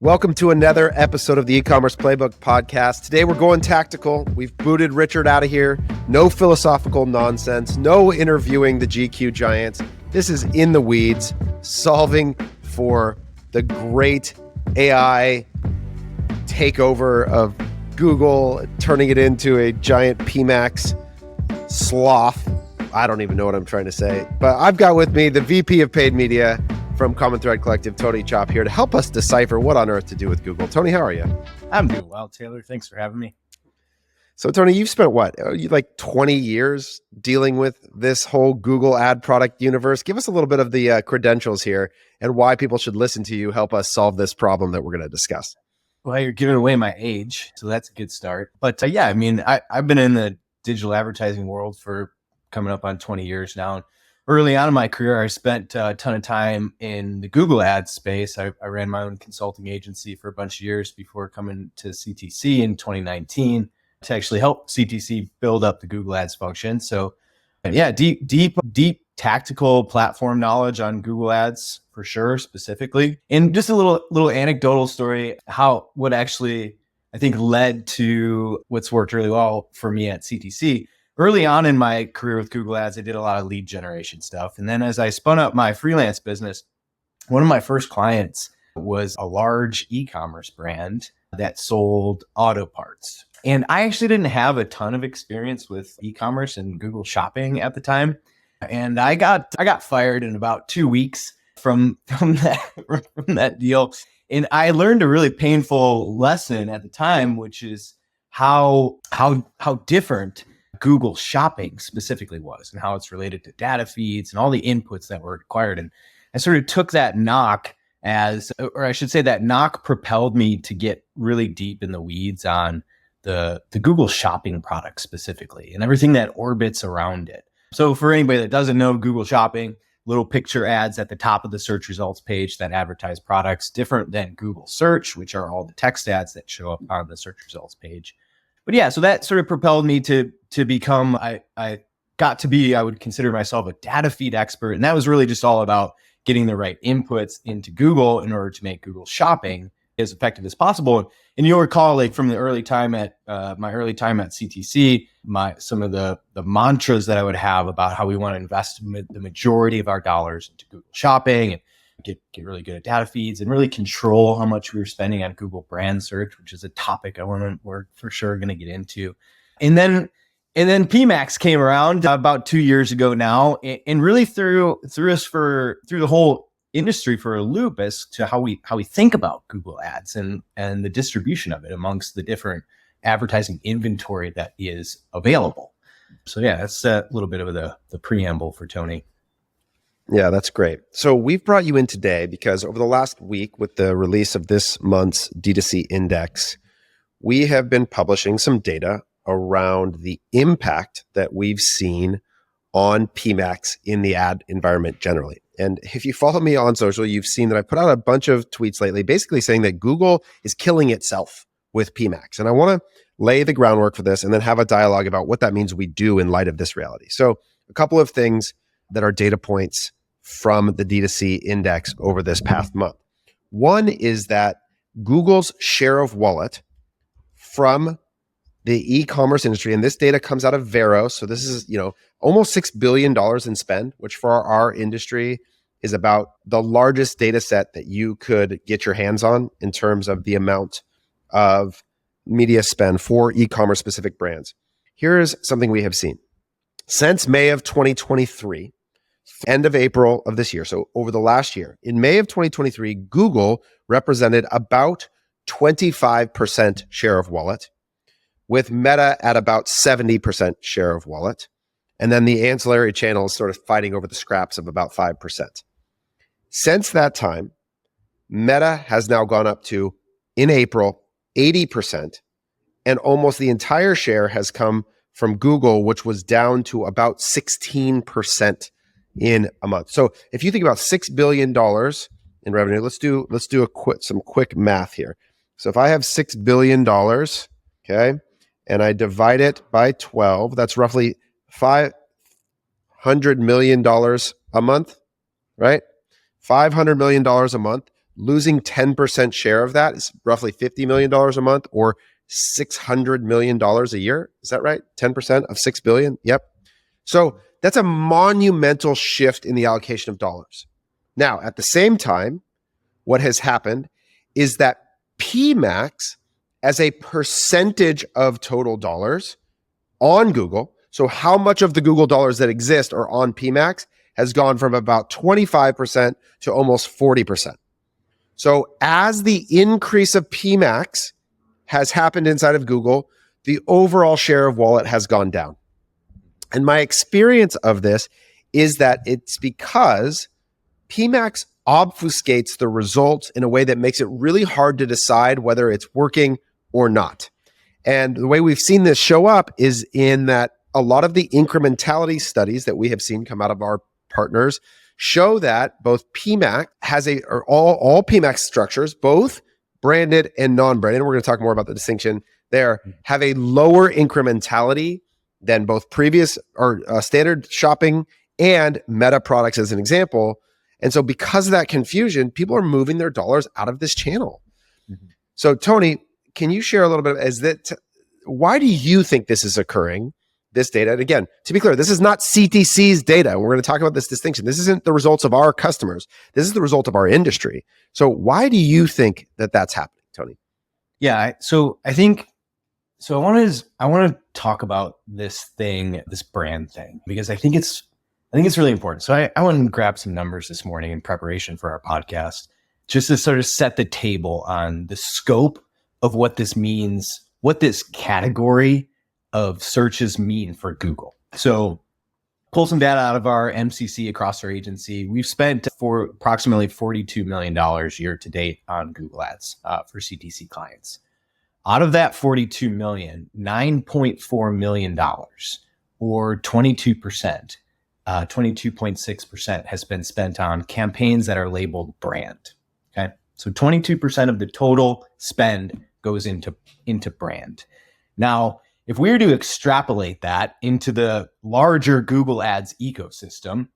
Welcome to another episode of the eCommerce Playbook Podcast. Today we're going tactical. We've booted Richard out of here. No philosophical nonsense. No interviewing the GQ giants. This is in the weeds, solving for the great AI takeover of Google, turning it into a giant PMAX sloth. I don't even know what I'm trying to say. But I've got with me the VP of Paid Media from Common Thread Collective, Tony Chopp, here to help us decipher what on earth to do with Google. Tony, how are you? I'm doing well, Taylor. Thanks for having me. So, Tony, you've spent what? Like 20 years dealing with this whole Google ad product universe. Give us a little bit of the credentials here and why people should listen to you help us solve this problem that we're going to discuss. Well, you're giving away my age, so that's a good start. But I've been in the digital advertising world for coming up on 20 years now. Early on in my career, I spent a ton of time in the Google Ads space. I ran my own consulting agency for a bunch of years before coming to CTC in 2019 to actually help CTC build up the Google Ads function. So yeah, deep tactical platform knowledge on Google Ads for sure, specifically. And just a little anecdotal story, what actually I think led to what's worked really well for me at CTC. Early on in my career with Google Ads, I did a lot of lead generation stuff. And then as I spun up my freelance business, one of my first clients was a large e-commerce brand that sold auto parts. And I actually didn't have a ton of experience with e-commerce and Google shopping at the time. And I got fired in about 2 weeks from that deal. And I learned a really painful lesson at the time, which is how different Google shopping specifically was and how it's related to data feeds and all the inputs that were required. And I sort of took that knock that knock propelled me to get really deep in the weeds on the Google shopping product specifically and everything that orbits around it. So for anybody that doesn't know Google shopping, little picture ads at the top of the search results page that advertise products, different than Google search, which are all the text ads that show up on the search results page. But yeah, so that sort of propelled me to become, I would consider myself a data feed expert. And that was really just all about getting the right inputs into Google in order to make Google shopping as effective as possible. And you'll recall, like from the early time at my early time at CTC, some of the mantras that I would have about how we want to invest the majority of our dollars into Google shopping and get really good at data feeds and really control how much we were spending on Google brand search, which is a topic we're for sure going to get into. And then PMAX came around about 2 years ago now, and really threw the whole industry for a loop as to how we think about Google Ads and the distribution of it amongst the different advertising inventory that is available. So yeah, that's a little bit of the preamble for Tony. Yeah, that's great. So we've brought you in today because over the last week with the release of this month's D2C index, we have been publishing some data around the impact that we've seen on PMAX in the ad environment generally. And if you follow me on social, you've seen that I put out a bunch of tweets lately, basically saying that Google is killing itself with PMAX. And I want to lay the groundwork for this and then have a dialogue about what that means we do in light of this reality. So a couple of things that are data points from the D2C index over this past month. One is that Google's share of wallet from the e-commerce industry, and this data comes out of Vero. So this is, almost $6 billion in spend, which for our industry is about the largest data set that you could get your hands on in terms of the amount of media spend for e-commerce specific brands. Here is something we have seen. Since May of 2023, end of April of this year, so over the last year, in May of 2023, Google represented about 25% share of wallet, with Meta at about 70% share of wallet. And then the ancillary channels sort of fighting over the scraps of about 5%. Since that time, Meta has now gone up to, in April, 80%, and almost the entire share has come from Google, which was down to about 16% in a month. So if you think about $6 billion in revenue, let's do some quick math here. So if I have $6 billion, okay, and I divide it by 12, that's roughly $500 million a month, right? $500 million a month. losing 10% share of that is roughly $50 million a month or $600 million a year. Is that right? 10% of $6 billion? Yep. So that's a monumental shift in the allocation of dollars. Now, at the same time, what has happened is that PMAX as a percentage of total dollars on Google, so how much of the Google dollars that exist are on PMAX, has gone from about 25% to almost 40%. So as the increase of PMAX has happened inside of Google, the overall share of wallet has gone down. And my experience of this is that it's because PMAX obfuscates the results in a way that makes it really hard to decide whether it's working or not. And the way we've seen this show up is in that a lot of the incrementality studies that we have seen come out of our partners show that both PMAX or all PMAX structures, both branded and non-branded, we're going to talk more about the distinction there, have a lower incrementality than both previous or standard shopping and meta products as an example. And so because of that confusion, people are moving their dollars out of this channel. Mm-hmm. So Tony, can you share a little bit, why do you think this is occurring, this data? And again, to be clear, this is not CTC's data. We're going to talk about this distinction. This isn't the results of our customers. This is the result of our industry. So why do you think that that's happening, Tony? Yeah. So I want to talk about this brand thing, because I think it's really important. So I went and grabbed some numbers this morning in preparation for our podcast, just to sort of set the table on the scope of what this means, what this category of searches mean for Google. So pull some data out of our MCC across our agency. We've spent for approximately $42 million year to date on Google Ads for CTC clients. Out of that 42 million, $9.4 million or 22%, 22.6% has been spent on campaigns that are labeled brand. Okay. So 22% of the total spend goes into brand. Now, if we were to extrapolate that into the larger Google Ads ecosystem,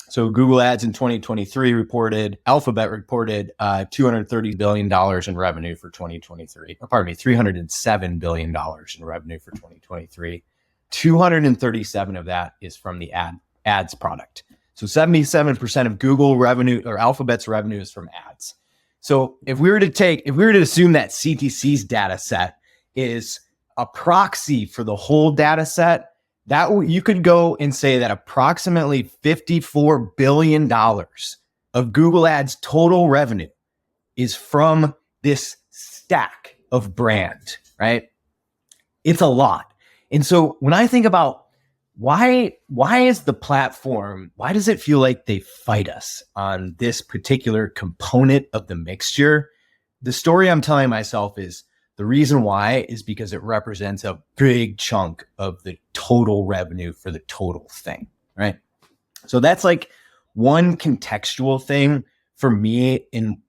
so Google Ads in 2023 Alphabet reported $230 billion in revenue for 2023. $307 billion in revenue for 2023. 237 of that is from the ads product. So 77% of Google revenue or Alphabet's revenue is from ads. So if we were to assume that CTC's data set is a proxy for the whole data set, that you could go and say that approximately $54 billion of Google Ads total revenue is from this stack of brand, right? It's a lot. And so when I think about why is the platform, why does it feel like they fight us on this particular component of the mixture? The story I'm telling myself is the reason why is because it represents a big chunk of the total revenue for the total thing, right? So that's like one contextual thing for me in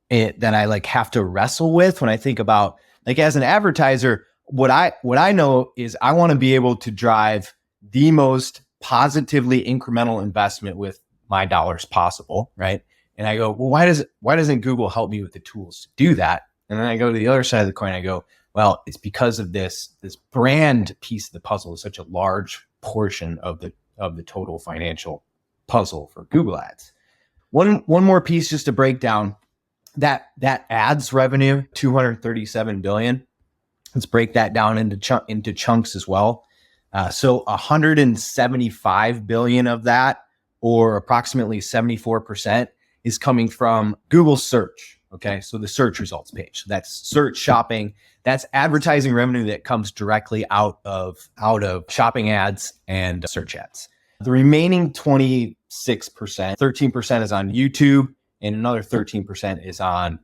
it that I like have to wrestle with when I think about, like, as an advertiser, what I know is I want to be able to drive the most positively incremental investment with my dollars possible, right? And I go, well, why doesn't Google help me with the tools to do that? And then I go to the other side of the coin. I go, well, it's because of this brand piece of the puzzle is such a large portion of the total financial puzzle for Google Ads. One more piece just to break down that ads revenue, $237 billion. Let's break that down into chunks as well. So $175 billion of that, or approximately 74%, is coming from Google search. Okay, so the search results page. That's search shopping. That's advertising revenue that comes directly out of shopping ads and search ads. The remaining 26%, 13% is on YouTube, and another 13% is on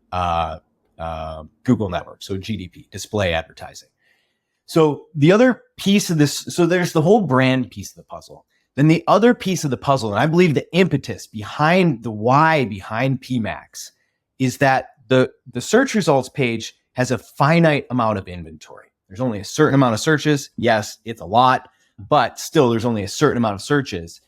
Google Network, so GDP, display advertising. So the other piece of this, so there's the whole brand piece of the puzzle. Then the other piece of the puzzle, and I believe the impetus behind the why behind PMAX, is that the search results page has a finite amount of inventory. There's only a certain amount of searches. Yes, it's a lot, but still there's only a certain amount of searches.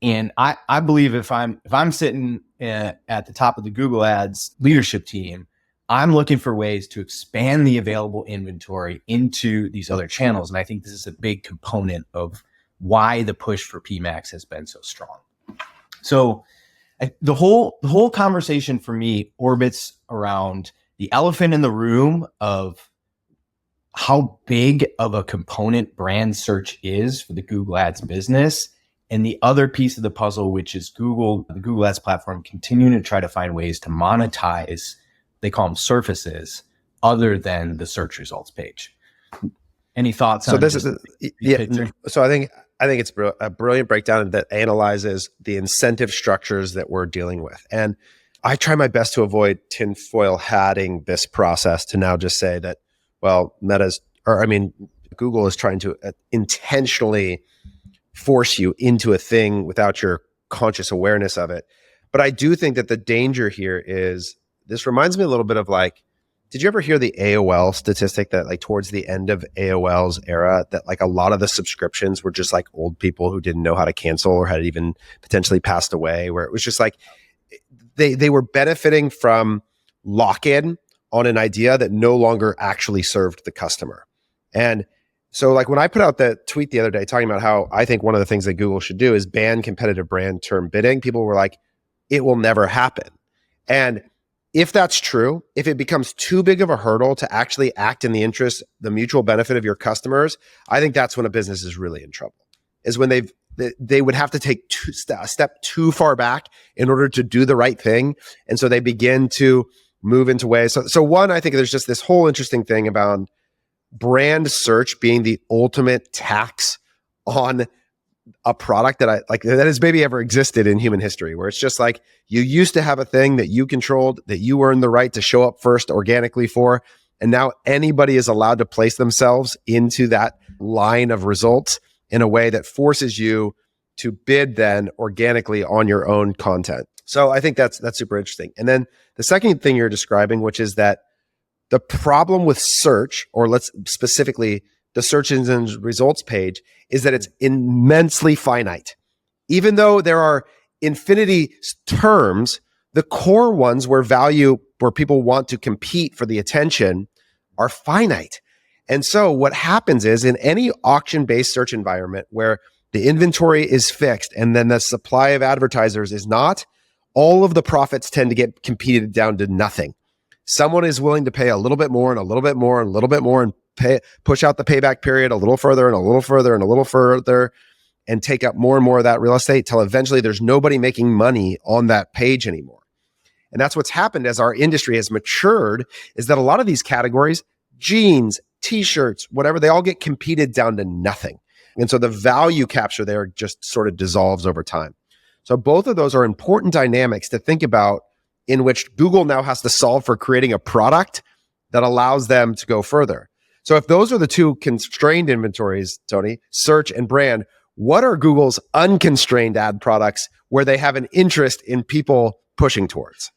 And I believe if I'm sitting at the top of the Google Ads leadership team, I'm looking for ways to expand the available inventory into these other channels. And I think this is a big component of why the push for PMAX has been so strong. So the whole conversation for me orbits around the elephant in the room of how big of a component brand search is for the Google Ads business. And the other piece of the puzzle, which is the Google Ads platform continuing to try to find ways to monetize, they call them surfaces, other than the search results page. Any thoughts on this just is yeah. So I think it's a brilliant breakdown that analyzes the incentive structures that we're dealing with. And I try my best to avoid tinfoil hatting this process to now just say that, well, Google is trying to intentionally force you into a thing without your conscious awareness of it. But I do think that the danger here is, this reminds me a little bit of like, did you ever hear the AOL statistic that like towards the end of AOL's era, that like a lot of the subscriptions were just like old people who didn't know how to cancel or had even potentially passed away, where it was just like they were benefiting from lock-in on an idea that no longer actually served the customer. And so like when I put out that tweet the other day talking about how I think one of the things that Google should do is ban competitive brand term bidding, people were like, it will never happen. And if that's true, if it becomes too big of a hurdle to actually act in the interest, the mutual benefit of your customers, I think that's when a business is really in trouble, is when they would have to take a step too far back in order to do the right thing. And so they begin to move into ways. So one, I think there's just this whole interesting thing about brand search being the ultimate tax on a product that that has maybe ever existed in human history, where it's just like you used to have a thing that you controlled, that you earned the right to show up first organically for, and now anybody is allowed to place themselves into that line of results in a way that forces you to bid then organically on your own content. So I think that's super interesting. And then the second thing you're describing, which is that the problem with search, or let's specifically the search engine results page, is that it's immensely finite. Even though there are infinity terms, the core ones where people want to compete for the attention are finite. And so what happens is, in any auction-based search environment where the inventory is fixed and then the supply of advertisers is not, all of the profits tend to get competed down to nothing. Someone is willing to pay a little bit more and a little bit more and a little bit more and push out the payback period a little further and a little further and a little further, and take up more and more of that real estate till eventually there's nobody making money on that page anymore. And that's what's happened as our industry has matured, is that a lot of these categories, jeans, t-shirts, whatever, they all get competed down to nothing. And so the value capture there just sort of dissolves over time. So both of those are important dynamics to think about, in which Google now has to solve for creating a product that allows them to go further. So if those are the two constrained inventories, Tony, search and brand, what are Google's unconstrained ad products where they have an interest in people pushing towards?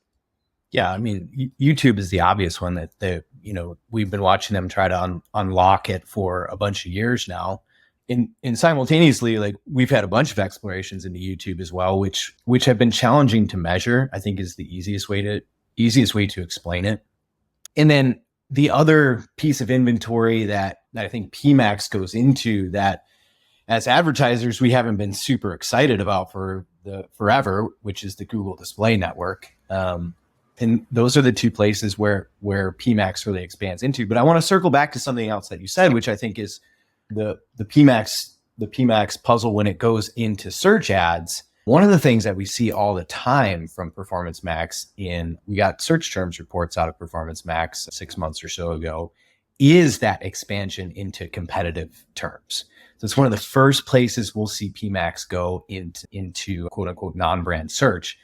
Yeah, I mean, YouTube is the obvious one that we've been watching them try to unlock it for a bunch of years now. And simultaneously, like, we've had a bunch of explorations into YouTube as well, which have been challenging to measure, I think, is the easiest way to explain it. And then the other piece of inventory that I think PMAX goes into, that as advertisers we haven't been super excited about for forever, which is the Google Display Network. And those are the two places where PMAX really expands into. But I want to circle back to something else that you said, which I think is the PMAX puzzle when it goes into search ads. One of the things that we see all the time from Performance Max, we got search terms reports out of Performance Max 6 months or so ago, is that expansion into competitive terms. So it's one of the first places we'll see PMAX go into quote unquote non-brand search.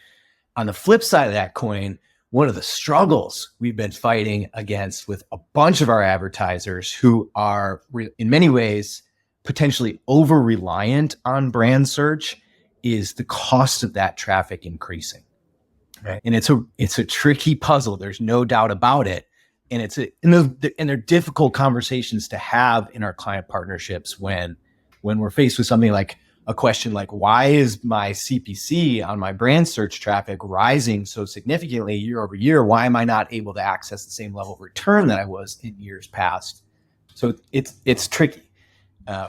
On the flip side of that coin, one of the struggles we've been fighting against with a bunch of our advertisers who are in many ways potentially over-reliant on brand search is the cost of that traffic increasing. Right. And it's a tricky puzzle. There's no doubt about it. And they're difficult conversations to have in our client partnerships when we're faced with something like, a question like, why is my CPC on my brand search traffic rising so significantly year over year? Why am I not able to access the same level of return that I was in years past? So it's tricky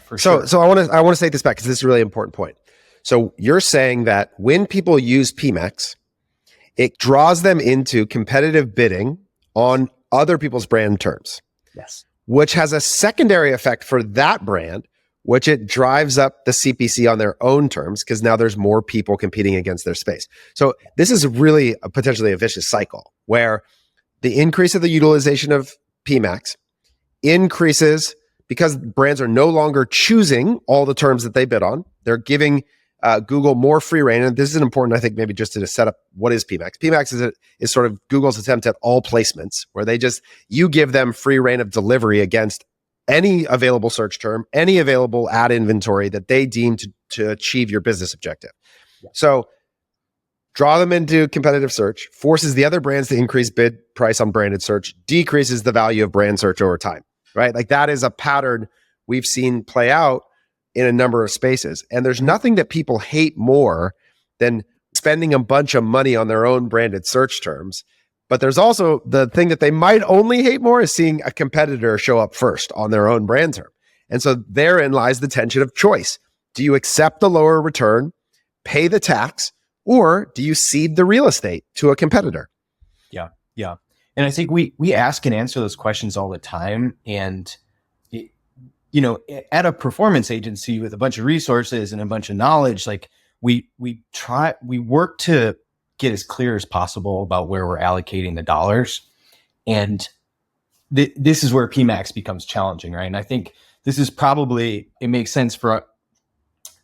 for sure. So I want to say this back because this is a really important point. So you're saying that when people use PMAX, it draws them into competitive bidding on other people's brand terms. Yes. Which has a secondary effect for that brand, which it drives up the CPC on their own terms because now there's more people competing against their space. So this is really potentially a vicious cycle where the increase of the utilization of PMAX increases because brands are no longer choosing all the terms that they bid on. They're giving Google more free reign. And this is important, I think, maybe just to set up what is PMAX. PMAX is sort of Google's attempt at all placements, where you give them free reign of delivery against any available search term, any available ad inventory that they deem to achieve your business objective. Yeah. So draw them into competitive search, forces the other brands to increase bid price on branded search, decreases the value of brand search over time, right? Like that is a pattern we've seen play out in a number of spaces. And there's nothing that people hate more than spending a bunch of money on their own branded search terms. But there's also the thing that they might only hate more is seeing a competitor show up first on their own brand term. And so therein lies the tension of choice. Do you accept the lower return, pay the tax, or do you cede the real estate to a competitor? Yeah. Yeah. And I think we ask and answer those questions all the time. And at a performance agency with a bunch of resources and a bunch of knowledge, like we work to get as clear as possible about where we're allocating the dollars. And this is where PMAX becomes challenging, right? And I think this is probably, it makes sense for us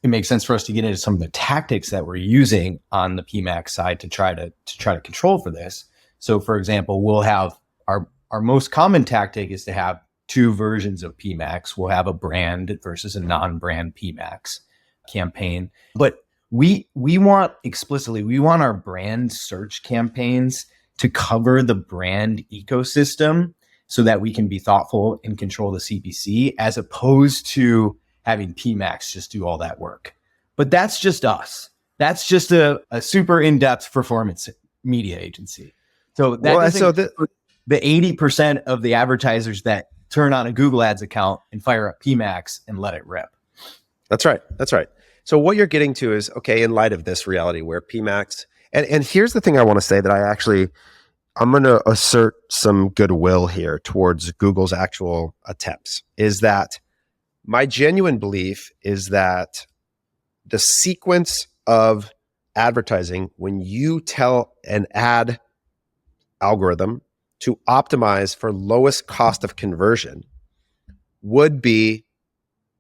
to get into some of the tactics that we're using on the PMAX side to try to control for this. So for example, we'll have our most common tactic is to have two versions of PMAX. We'll have a brand versus a non-brand PMAX campaign. But we want our brand search campaigns to cover the brand ecosystem so that we can be thoughtful and control the CPC as opposed to having PMAX just do all that work. But that's just us. That's just a super in-depth performance media agency. So the 80% of the advertisers that turn on a Google Ads account and fire up PMAX and let it rip. That's right. So what you're getting to is, okay, in light of this reality where PMAX, and here's the thing I want to say that I'm going to assert some goodwill here towards Google's actual attempts, is that my genuine belief is that the sequence of advertising, when you tell an ad algorithm to optimize for lowest cost of conversion, would be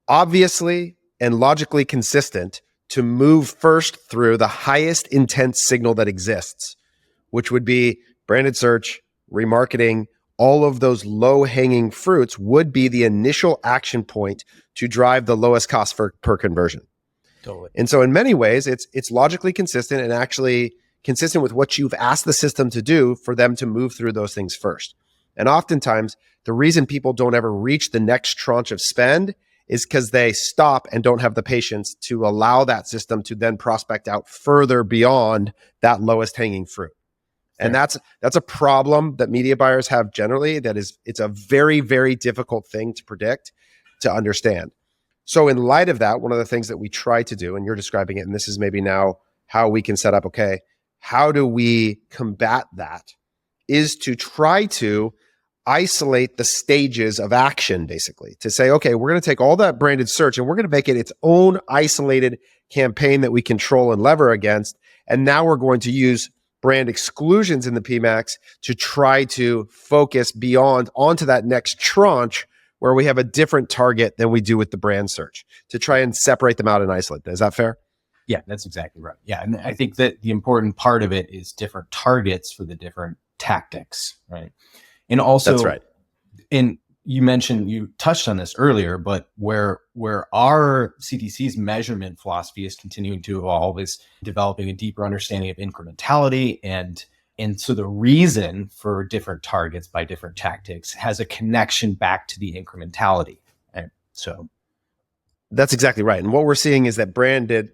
obviously and logically consistent to move first through the highest intent signal that exists, which would be branded search, remarketing. All of those low-hanging fruits would be the initial action point to drive the lowest cost per conversion. Totally. And so in many ways, it's logically consistent and actually consistent with what you've asked the system to do for them to move through those things first. And oftentimes, the reason people don't ever reach the next tranche of spend is because they stop and don't have the patience to allow that system to then prospect out further beyond that lowest hanging fruit. Fair. And that's a problem that media buyers have generally. It's a very, very difficult thing to predict, to understand. So in light of that, one of the things that we try to do, and you're describing it, and this is maybe now how we can set up, okay, how do we combat that, is to try to isolate the stages of action, basically, to say, okay, we're going to take all that branded search and we're going to make it its own isolated campaign that we control and lever against. And now we're going to use brand exclusions in the PMAX to try to focus beyond onto that next tranche where we have a different target than we do with the brand search, to try and separate them out and isolate them. Is that fair? Yeah, that's exactly right. Yeah. And I think that the important part of it is different targets for the different tactics, right? And also, that's right. And you touched on this earlier, but where our CTC's measurement philosophy is continuing to evolve is developing a deeper understanding of incrementality. And so the reason for different targets by different tactics has a connection back to the incrementality. Right? So That's exactly right. And what we're seeing is that branded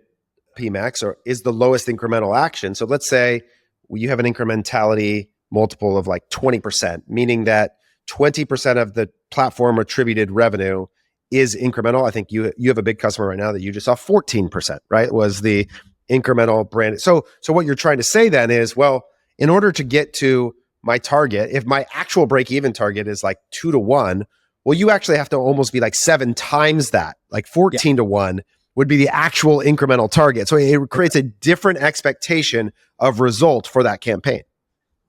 PMAX is the lowest incremental action. So let's say you have an incrementality multiple of like 20%, meaning that 20% of the platform attributed revenue is incremental. I think you have a big customer right now that you just saw 14%, right? Was the incremental brand. So what you're trying to say then is, well, in order to get to my target, if my actual break-even target is like 2-to-1, well, you actually have to almost be like 7 times that, like 14-to-1 would be the actual incremental target. So it creates a different expectation of result for that campaign.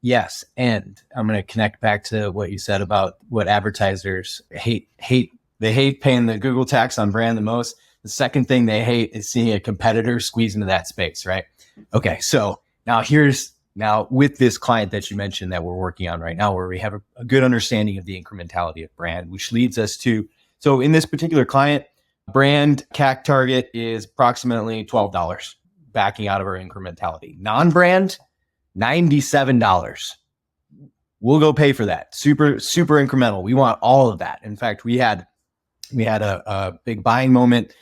Yes. And I'm going to connect back to what you said about what advertisers hate. They hate paying the Google tax on brand the most. The second thing they hate is seeing a competitor squeeze into that space, right? Okay. So now with this client that you mentioned that we're working on right now, where we have a good understanding of the incrementality of brand, which leads us to, so in this particular client, brand CAC target is approximately $12, backing out of our incrementality. Non-brand, $97. We'll go pay for that. Super incremental. We want all of that. In fact, we had a big buying moment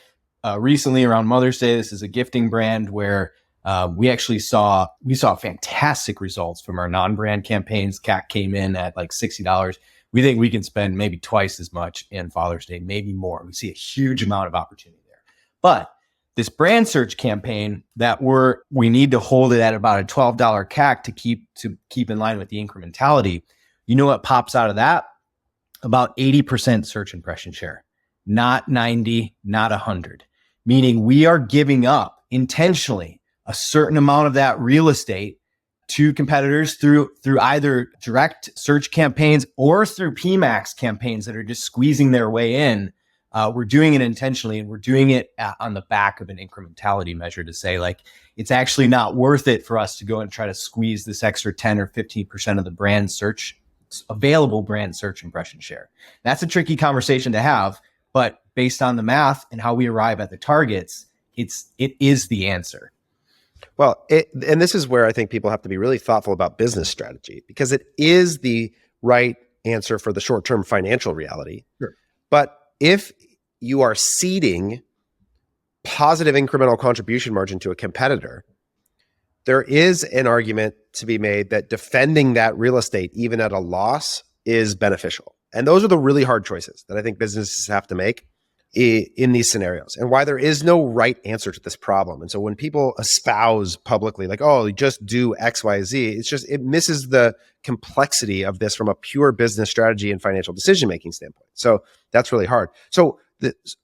recently around Mother's Day. This is a gifting brand where we saw fantastic results from our non-brand campaigns. CAC came in at like $60. We think we can spend maybe twice as much in Father's Day, maybe more. We see a huge amount of opportunity there. But this brand search campaign that we need to hold it at about a $12 CAC to keep in line with the incrementality. You know what pops out of that? About 80% search impression share, not 90, not 100. Meaning we are giving up intentionally a certain amount of that real estate to competitors through either direct search campaigns or through PMAX campaigns that are just squeezing their way in. We're doing it intentionally, and we're doing it on the back of an incrementality measure to say, like, it's actually not worth it for us to go and try to squeeze this extra 10 or 15% of the available brand search impression share. That's a tricky conversation to have, but based on the math and how we arrive at the targets, it is the answer. Well, and this is where I think people have to be really thoughtful about business strategy, because it is the right answer for the short-term financial reality. Sure. But if you are ceding positive incremental contribution margin to a competitor, there is an argument to be made that defending that real estate, even at a loss, is beneficial. And those are the really hard choices that I think businesses have to make in these scenarios, and why there is no right answer to this problem. And so when people espouse publicly, like, oh, you just do X, Y, Z, it misses the complexity of this from a pure business strategy and financial decision-making standpoint. So that's really hard. So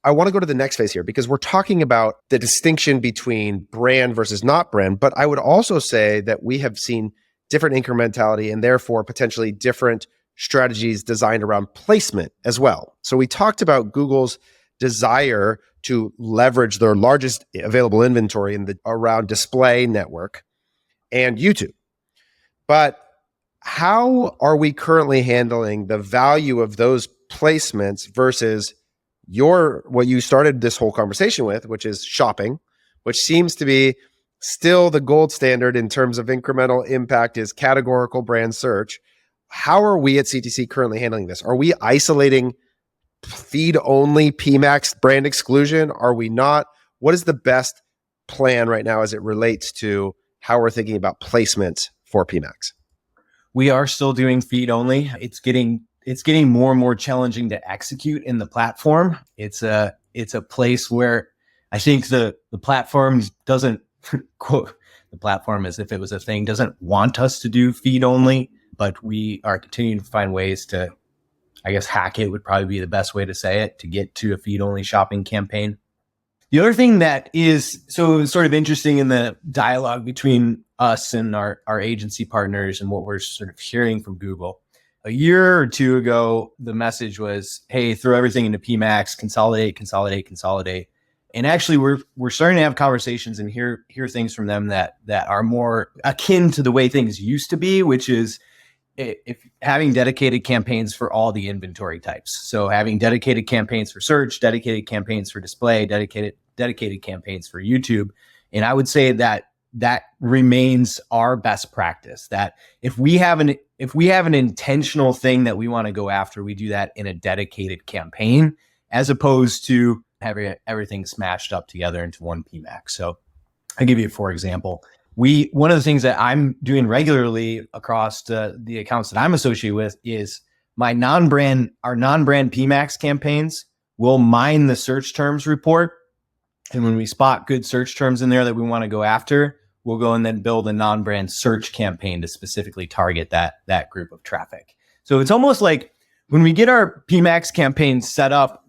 I want to go to the next phase here, because we're talking about the distinction between brand versus not brand, but I would also say that we have seen different incrementality and therefore potentially different strategies designed around placement as well. So we talked about Google's desire to leverage their largest available inventory around display network and YouTube. But how are we currently handling the value of those placements versus what you started this whole conversation with, which is shopping, which seems to be still the gold standard in terms of incremental impact, is categorical brand search. How are we at CTC currently handling this? Are we isolating feed only PMAX brand exclusion? Are we not? What is the best plan right now as it relates to how we're thinking about placement for PMAX? We are still doing feed only. It's getting more and more challenging to execute in the platform. It's a place where I think the platform doesn't quote the platform as if it was a thing, doesn't want us to do feed only, but we are continuing to find ways to, I guess, hack it would probably be the best way to say it, to get to a feed only shopping campaign. The other thing that is so sort of interesting in the dialogue between us and our agency partners and what we're sort of hearing from Google, a year or two ago, the message was, hey, throw everything into PMAX, consolidate. And actually, we're starting to have conversations and hear things from them that are more akin to the way things used to be, which is if having dedicated campaigns for all the inventory types. So having dedicated campaigns for search, dedicated campaigns for display, dedicated campaigns for YouTube. And I would say that remains our best practice, that if we have an intentional thing that we want to go after, we do that in a dedicated campaign, as opposed to everything smashed up together into one PMAX. So I'll give you, for example, one of the things that I'm doing regularly across the accounts that I'm associated with is our non-brand PMAX campaigns will mine the search terms report. And when we spot good search terms in there that we want to go after, we'll go and then build a non-brand search campaign to specifically target that group of traffic. So it's almost like when we get our PMAX campaigns set up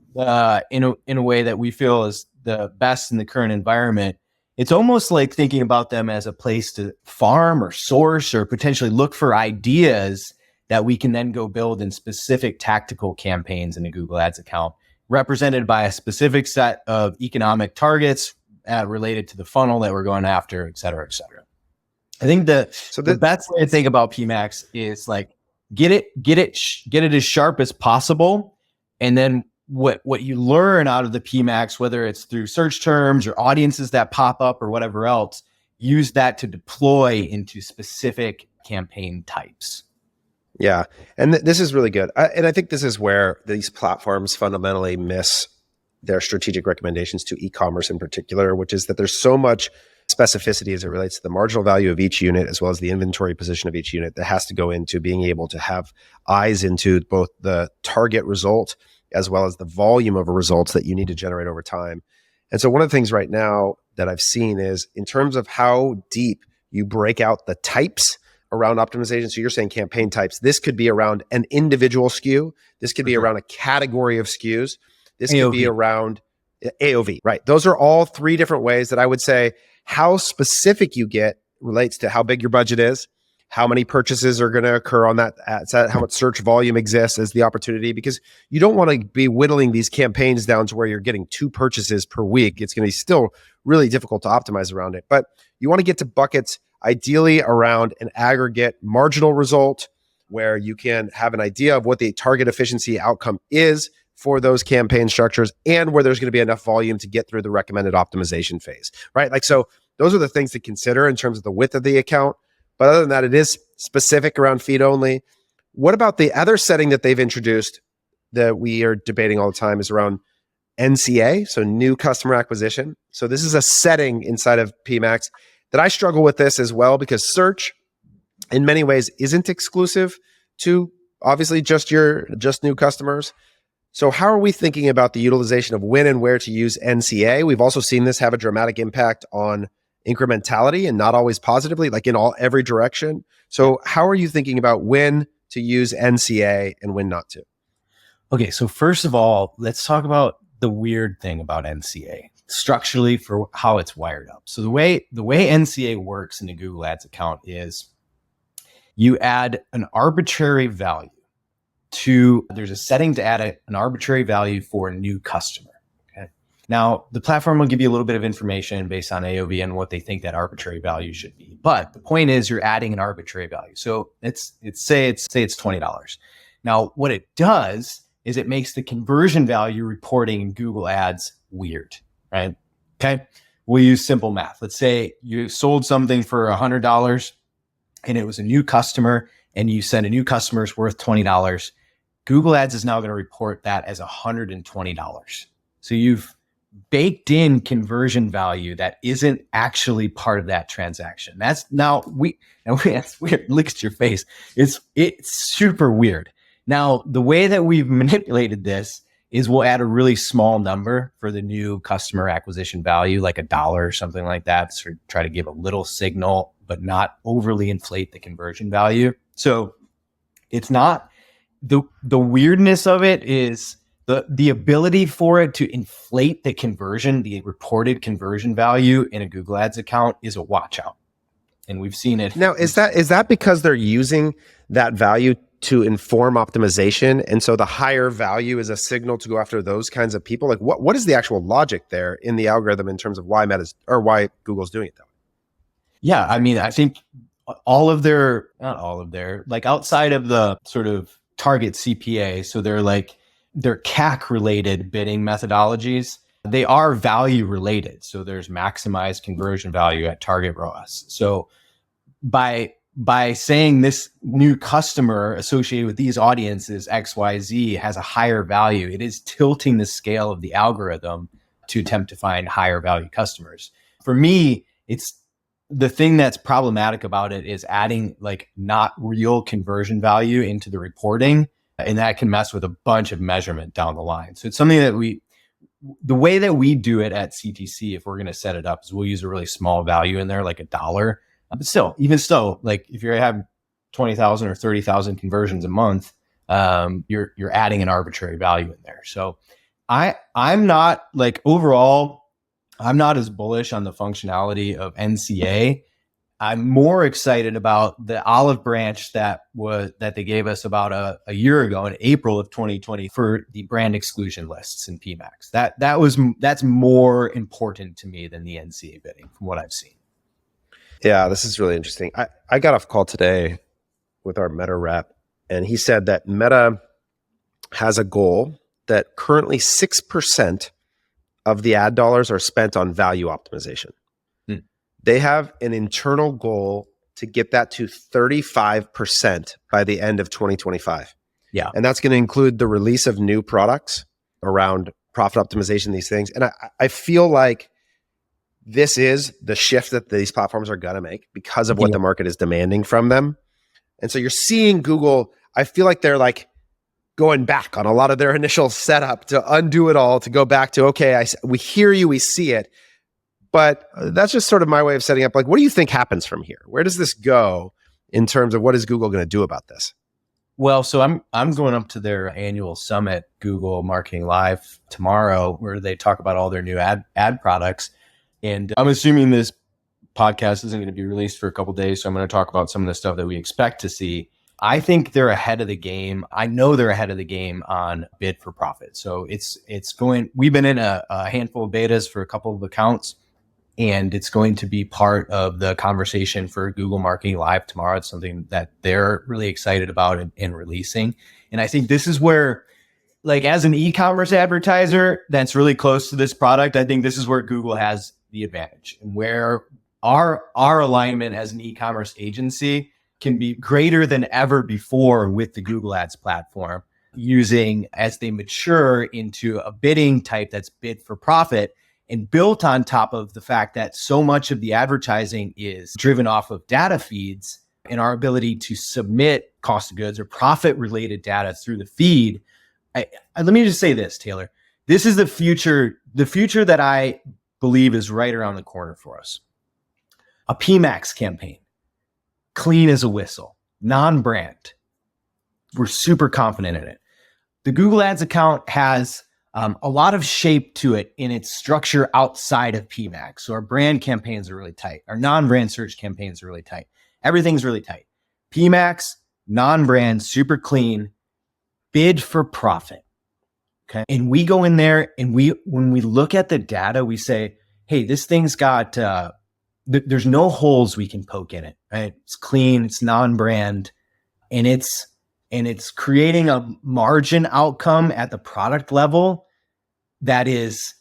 in a way that we feel is the best in the current environment, it's almost like thinking about them as a place to farm or source or potentially look for ideas that we can then go build in specific tactical campaigns in a Google Ads account, represented by a specific set of economic targets related to the funnel that we're going after, et cetera, et cetera. I think the best way to think about PMAX is like get it as sharp as possible, and then what you learn out of the PMAX, whether it's through search terms or audiences that pop up or whatever else, use that to deploy into specific campaign types. Yeah. And this is really good. And I think this is where these platforms fundamentally miss their strategic recommendations to e-commerce in particular, which is that there's so much specificity as it relates to the marginal value of each unit, as well as the inventory position of each unit, that has to go into being able to have eyes into both the target result as well as the volume of results that you need to generate over time. And so one of the things right now that I've seen is in terms of how deep you break out the types around optimization. So you're saying campaign types. This could be around an individual SKU. This could be around a category of SKUs. This could be around AOV, right? Those are all three different ways that I would say how specific you get relates to how big your budget is, how many purchases are going to occur on that ad set, how much search volume exists as the opportunity, because you don't want to be whittling these campaigns down to where you're getting 2 purchases per week. It's going to be still really difficult to optimize around it. But you want to get to buckets, ideally around an aggregate marginal result where you can have an idea of what the target efficiency outcome is for those campaign structures and where there's going to be enough volume to get through the recommended optimization phase, right? Like, so those are the things to consider in terms of the width of the account. But other than that, it is specific around feed only. What about the other setting that they've introduced that we are debating all the time is around NCA, so new customer acquisition. So this is a setting inside of PMAX that I struggle with this as well, because search in many ways isn't exclusive to obviously just new customers. So how are we thinking about the utilization of when and where to use NCA? We've also seen this have a dramatic impact on incrementality, and not always positively, like in every direction. So how are you thinking about when to use NCA and when not to? Okay, so first of all, let's talk about the weird thing about NCA structurally for how it's wired up. So the way NCA works in a Google Ads account is you add an arbitrary value there's a setting to add an arbitrary value for a new customer. Okay. Now, the platform will give you a little bit of information based on AOV and what they think that arbitrary value should be. But the point is you're adding an arbitrary value. So say it's $20. Now, what it does is it makes the conversion value reporting in Google Ads weird, right? Okay. We'll use simple math. Let's say you sold something for $100 and it was a new customer, and you send a new customer's worth $20. Google Ads is now going to report that as $120. So you've baked in conversion value that isn't actually part of that transaction. That's weird. Look at your face. It's super weird. Now, the way that we've manipulated this is we'll add a really small number for the new customer acquisition value, like $1 or something like that, to try to give a little signal, but not overly inflate the conversion value. So it's not the weirdness of it is the ability for it to inflate the reported conversion value in a Google Ads account is a watch out. And we've seen it. Now, is that because they're using that value to inform optimization? And so the higher value is a signal to go after those kinds of people? Like what is the actual logic there in the algorithm in terms of why Google's doing it that way? Yeah, I mean, I think not all of their, like outside of the sort of target CPA, so they're CAC related bidding methodologies, they are value related. So there's maximized conversion value at target ROAS. So by saying this new customer associated with these audiences XYZ has a higher value, it is tilting the scale of the algorithm to attempt to find higher value customers. For me, it's the thing that's problematic about it is adding like not real conversion value into the reporting. And that can mess with a bunch of measurement down the line. So it's something that the way that we do it at CTC, if we're going to set it up, is we'll use a really small value in there, like $1. But still, even still, like if you're having 20,000 or 30,000 conversions a month, you're adding an arbitrary value in there. So I'm not like overall, I'm not as bullish on the functionality of NCA. I'm more excited about the olive branch that they gave us about a year ago in April of 2020 for the brand exclusion lists in PMAX. That's more important to me than the NCA bidding from what I've seen. Yeah, this is really interesting. I got off a call today with our Meta rep, and he said that Meta has a goal that currently 6% of the ad dollars are spent on value optimization. They have an internal goal to get that to 35% by the end of 2025. Yeah. And that's going to include the release of new products around profit optimization, these things. And I feel like this is the shift that these platforms are going to make because of what the market is demanding from them. And so you're seeing Google, I feel like they're like going back on a lot of their initial setup to undo it all, to go back to, okay, we hear you, we see it. But that's just sort of my way of setting up, like, what do you think happens from here? Where does this go in terms of what is Google going to do about this? Well, so I'm going up to their annual summit, Google Marketing Live, tomorrow, where they talk about all their new ad products. And I'm assuming this podcast isn't going to be released for a couple of days, so I'm going to talk about some of the stuff that we expect to see. I think they're ahead of the game. I know they're ahead of the game on bid for profit. So it's going. We've been in a handful of betas for a couple of accounts. And it's going to be part of the conversation for Google Marketing Live tomorrow. It's something that they're really excited about and releasing. And I think this is where, like, as an e-commerce advertiser that's really close to this product, I think this is where Google has the advantage, and where our alignment as an e-commerce agency can be greater than ever before with the Google Ads platform, using as they mature into a bidding type that's bid for profit. And built on top of the fact that so much of the advertising is driven off of data feeds, and our ability to submit cost of goods or profit related data through the feed. Let me just say this, Taylor. This is the future that I believe is right around the corner for us. A PMAX campaign, clean as a whistle, non-brand. We're super confident in it. The Google Ads account has a lot of shape to it in its structure outside of PMAX. So our brand campaigns are really tight. Our non-brand search campaigns are really tight. Everything's really tight. PMAX, non-brand, super clean, bid for profit. Okay. And we go in there and when we look at the data, we say, hey, this thing's got, there's no holes we can poke in it, right? It's clean, it's non-brand, and it's creating a margin outcome at the product level that is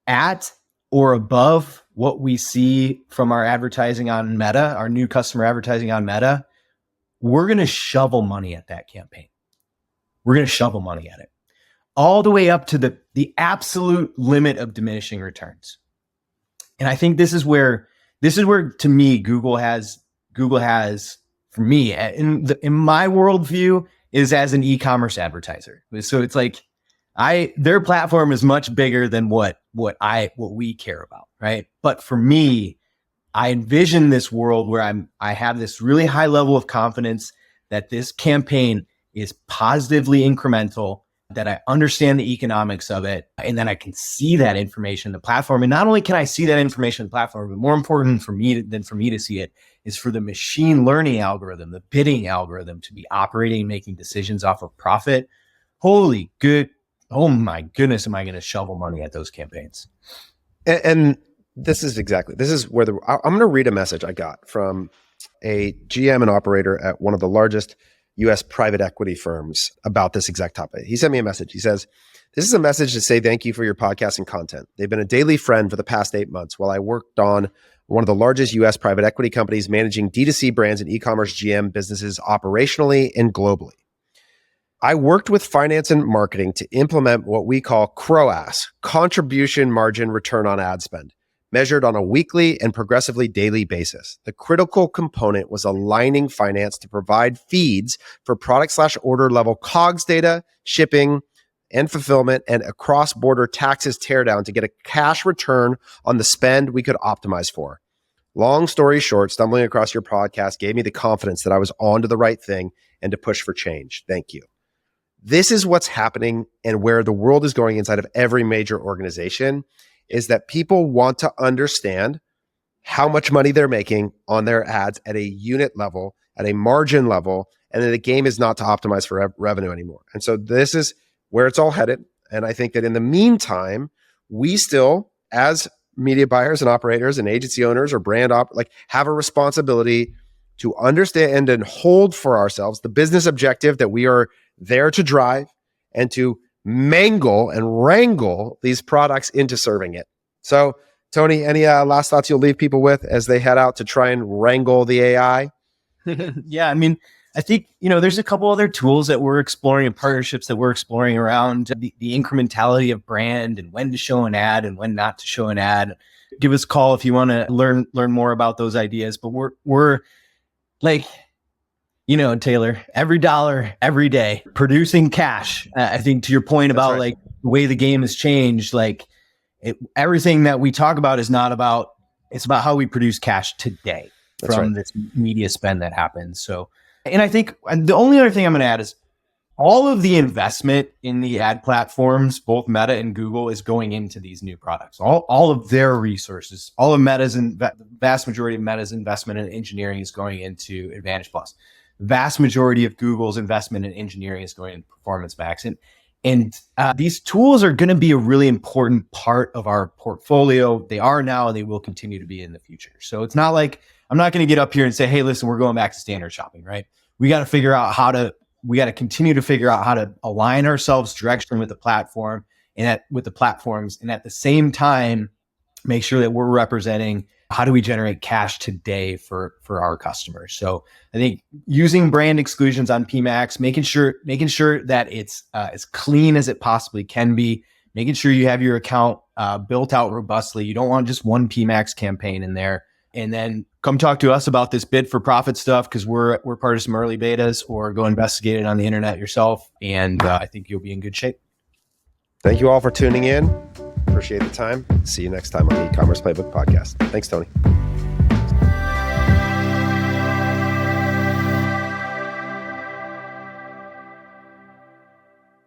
at or above what we see from our advertising on Meta, our new customer advertising on Meta. We're going to shovel money at that campaign. We're going to shovel money at it all the way up to the absolute limit of diminishing returns. And I think this is where to me, Google has for me in my worldview is as an e-commerce advertiser. So it's like their platform is much bigger than what we care about, right? But for me, I envision this world where I have this really high level of confidence that this campaign is positively incremental, that I understand the economics of it, and then I can see that information in the platform. And not only can I see that information in the platform, but more important for me to see it is for the machine learning algorithm, the bidding algorithm, to be operating and making decisions off of profit. Oh my goodness, am I going to shovel money at those campaigns? And this is where I'm going to read a message I got from a GM and operator at one of the largest US private equity firms about this exact topic. He sent me a message. He says, "This is a message to say thank you for your podcast and content. They've been a daily friend for the past 8 months while I worked on one of the largest US private equity companies managing D2C brands and e-commerce GM businesses operationally and globally. I worked with finance and marketing to implement what we call CROAS, contribution margin return on ad spend, measured on a weekly and progressively daily basis. The critical component was aligning finance to provide feeds for product/order level COGS data, shipping, and fulfillment, and a cross-border taxes teardown to get a cash return on the spend we could optimize for. Long story short, stumbling across your podcast gave me the confidence that I was onto the right thing and to push for change. Thank you. This is what's happening and where the world is going inside of every major organization, is that people want to understand how much money they're making on their ads at a unit level, at a margin level, and that the game is not to optimize for revenue anymore. And so this is where it's all headed. And I think that in the meantime, we still, as media buyers and operators and agency owners or have a responsibility to understand and hold for ourselves the business objective that we are there to drive and to mangle and wrangle these products into serving it. So, Tony, any last thoughts you'll leave people with as they head out to try and wrangle the AI? Yeah, I mean, I think, there's a couple other tools that we're exploring and partnerships that we're exploring around the incrementality of brand and when to show an ad and when not to show an ad. Give us a call if you want to learn more about those ideas. But we're like, Taylor, every dollar, every day, producing cash. I think to your point about like the way the game has changed, everything that we talk about is not about, it's about how we produce cash today from this media spend that happens. So, and I think the only other thing I'm going to add is all of the investment in the ad platforms, both Meta and Google, is going into these new products. All of their resources, all of Meta's and vast majority of Meta's investment in engineering is going into Advantage Plus. The vast majority of Google's investment in engineering is going into Performance Max. And these tools are going to be a really important part of our portfolio. They are now, and they will continue to be in the future. So it's not like I'm not going to get up here and say, hey, listen, we're going back to standard shopping, right? We got to continue to figure out how to align ourselves directly with the platform with the platforms. And at the same time, make sure that we're representing how do we generate cash today for our customers. So I think using brand exclusions on PMAX, making sure that it's as clean as it possibly can be, making sure you have your account built out robustly. You don't want just one PMAX campaign in there. And then come talk to us about this bid for profit stuff, because we're part of some early betas, or go investigate it on the internet yourself. And I think you'll be in good shape. Thank you all for tuning in. Appreciate the time. See you next time on the eCommerce Playbook Podcast. Thanks, Tony.